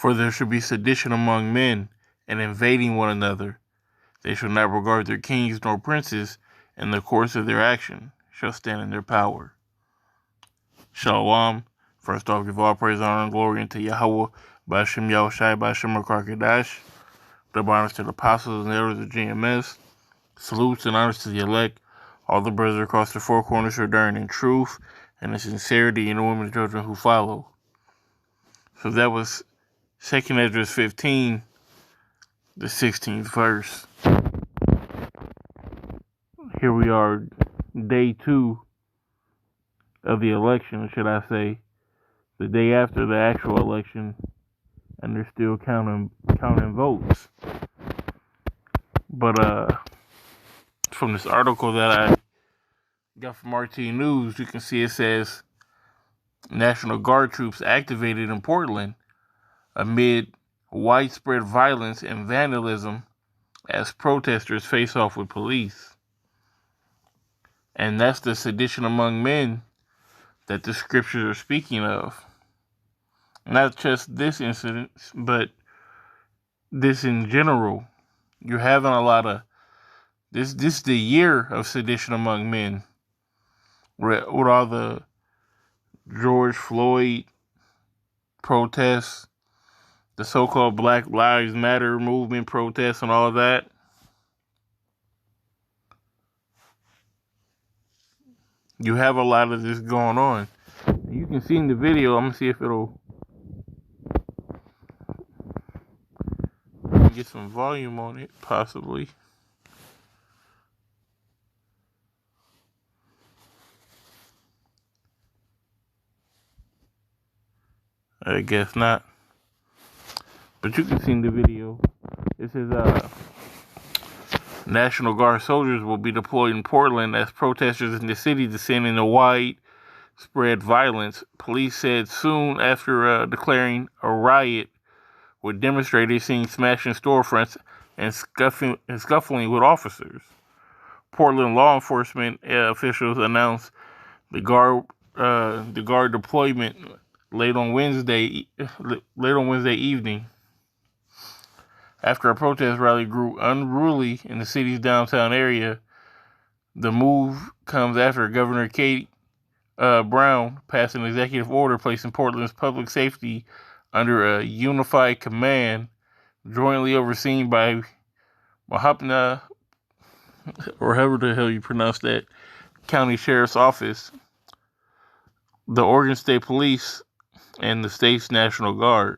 For there shall be sedition among men, and invading one another. They shall not regard their kings nor princes, and the course of their action shall stand in their power. Shalom. First off, give all praise, honor, and glory unto Yahweh, B'Hashem Yahushai, B'Hashem Rakar Double honors to the apostles and elders of GMS. Salutes and honors to the elect, all the brothers across the four corners who are enduring in truth and in sincerity, and the women and children who follow. So that was 2nd Esdras 15, the 16th verse. Here we are, day 2 of the election, should I say, the day after the actual election, and they're still counting votes. But from this article that I got from RT News, you can see it says National Guard troops activated in Portland amid widespread violence and vandalism as protesters face off with police. And that's the sedition among men that the scriptures are speaking of. Not just this incident, but this in general. You're having a lot of this is the year of sedition among men. With all the George Floyd protests, the so-called Black Lives Matter movement protests, and all of that. You have a lot of this going on. You can see in the video, I'm going to see if it'll get some volume on it, possibly. I guess not. But you can see in the video, it says National Guard soldiers will be deployed in Portland as protesters in the city descend into widespread violence. Police said soon after declaring a riot with demonstrators seen smashing storefronts and scuffling with officers. Portland law enforcement officials announced the guard deployment late on Wednesday evening. After a protest rally grew unruly in the city's downtown area, the move comes after Governor Kate Brown passed an executive order placing Portland's public safety under a unified command jointly overseen by Mahapna, or however the hell you pronounce that, County Sheriff's Office, the Oregon State Police, and the state's National Guard.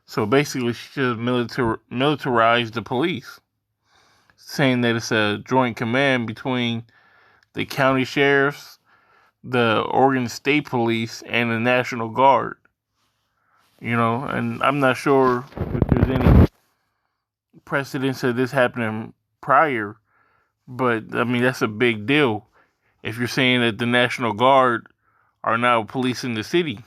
So basically, she just militarized the police, saying that it's a joint command between the county sheriffs, the Oregon State Police, and the National Guard. You know, and I'm not sure if there's any precedence of this happening prior, but I mean, that's a big deal if you're saying that the National Guard are now policing the city.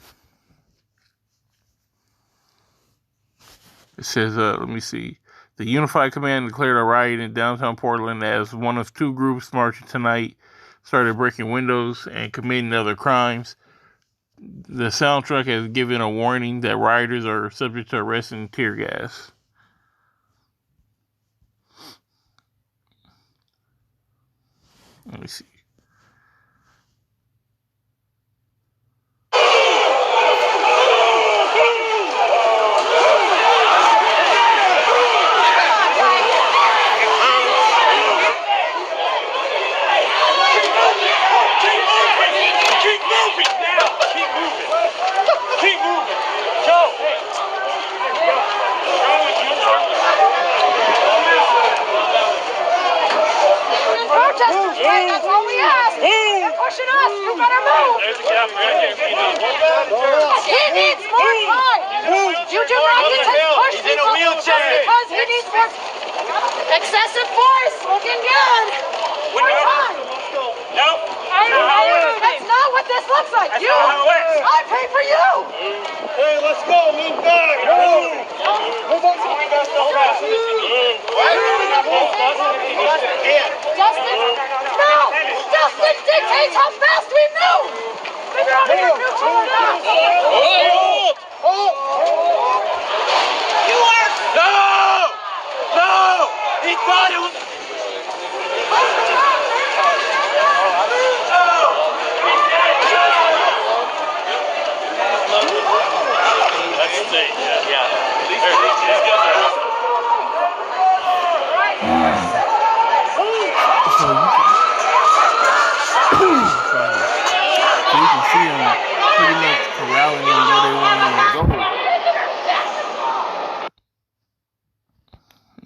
It says, let me see. The Unified Command declared a riot in downtown Portland as one of two groups marching tonight started breaking windows and committing other crimes. The soundtrack has given a warning that rioters are subject to arrest and tear gas. Let me see. That's all we ask. They're pushing us. You better move. There's a gap right here. He needs more time. You do not get to push people because he needs more excessive force. Looking good. More time. Nope. That's not what this looks like. That's not how it works. I pay for you. Hey, let's go. Move back. Move. Move on. Justin dictates how fast we move. Figure out if you're neutral or not.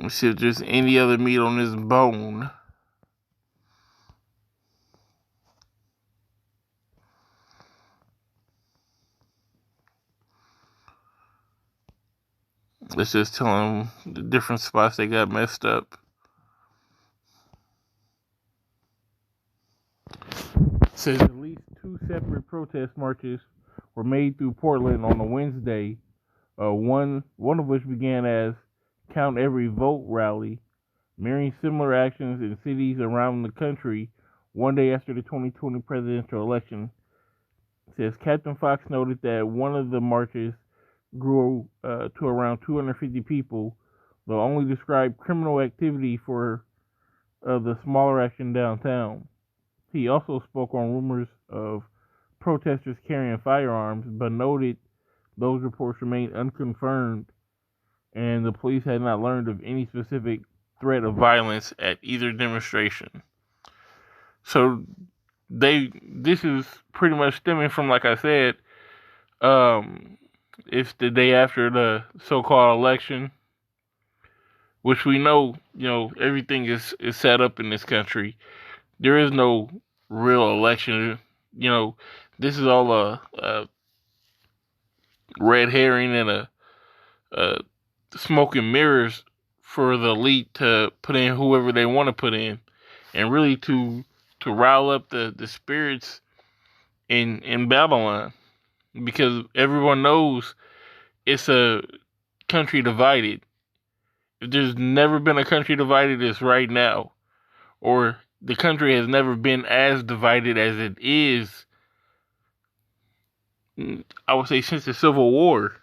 Let's see if there's any other meat on this bone. Let's just tell them the different spots they got messed up. It says at least 2 separate protest marches were made through Portland on a Wednesday. One of which began as Count Every Vote rally, mirroring similar actions in cities around the country one day after the 2020 presidential election. It says Captain Fox noted that one of the marches grew to around 250 people, though only described criminal activity for the smaller action downtown. He also spoke on rumors of protesters carrying firearms, but noted those reports remained unconfirmed, and the police had not learned of any specific threat of violence at either demonstration. So this is pretty much stemming from, like I said, it's the day after the so-called election, which we know, everything is set up in this country. There is no real election. This is all a red herring and a smoke and mirrors for the elite to put in whoever they want to put in, and really to rile up the spirits in Babylon, because everyone knows it's a country divided. If there's never been a country divided, it's right now. Or the country has never been as divided as it is, I would say, since the Civil War,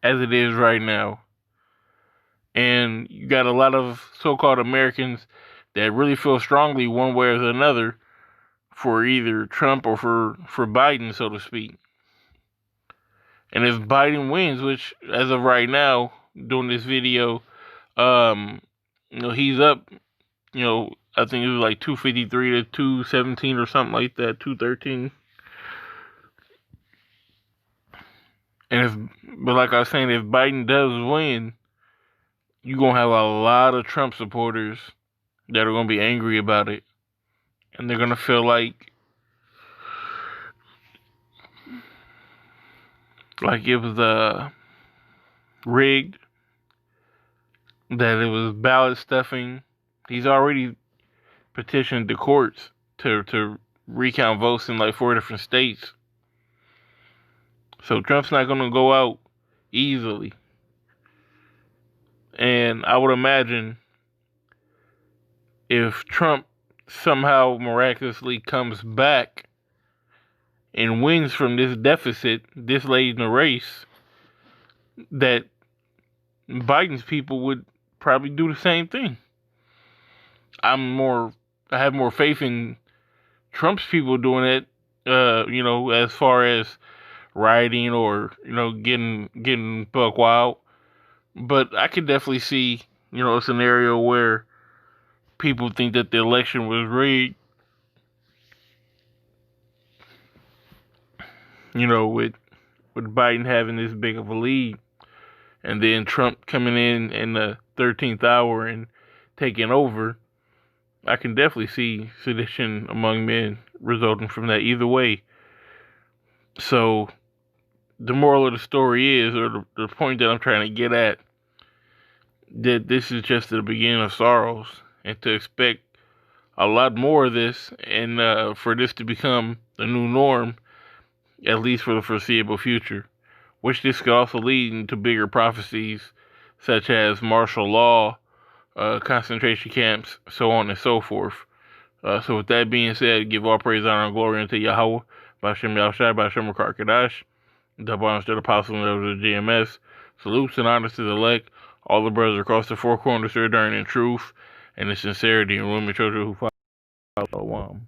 as it is right now. And you got a lot of so-called Americans that really feel strongly one way or another for either Trump or for Biden, so to speak. And if Biden wins, which as of right now, doing this video, he's up, I think it was like 253 to 217 or something like that, 213. But like I was saying, if Biden does win, you're going to have a lot of Trump supporters that are going to be angry about it. And they're going to feel like it was rigged, that it was ballot stuffing. He's already petitioned the courts to recount votes in like 4 different states. So Trump's not going to go out easily. And I would imagine if Trump somehow miraculously comes back and wins from this deficit this late in the race, that Biden's people would probably do the same thing. I have more faith in Trump's people doing it, as far as rioting or, getting buck wild. But I could definitely see, a scenario where people think that the election was rigged, with Biden having this big of a lead, and then Trump coming in the 13th hour and taking over. I can definitely see sedition among men resulting from that either way. So the moral of the story is, or the point that I'm trying to get at, that this is just the beginning of sorrows, and to expect a lot more of this, and for this to become the new norm, at least for the foreseeable future, which this could also lead into bigger prophecies, such as martial law, concentration camps, so on and so forth. So with that being said, give all praise, honor, and glory unto Yahweh, Bashem Yahushai, Bashem Karkadash, double honors to the apostles of the GMS, salutes and honors to the elect, all the brothers across the 4 corners who are enduring in truth and in sincerity, and women and children who follow.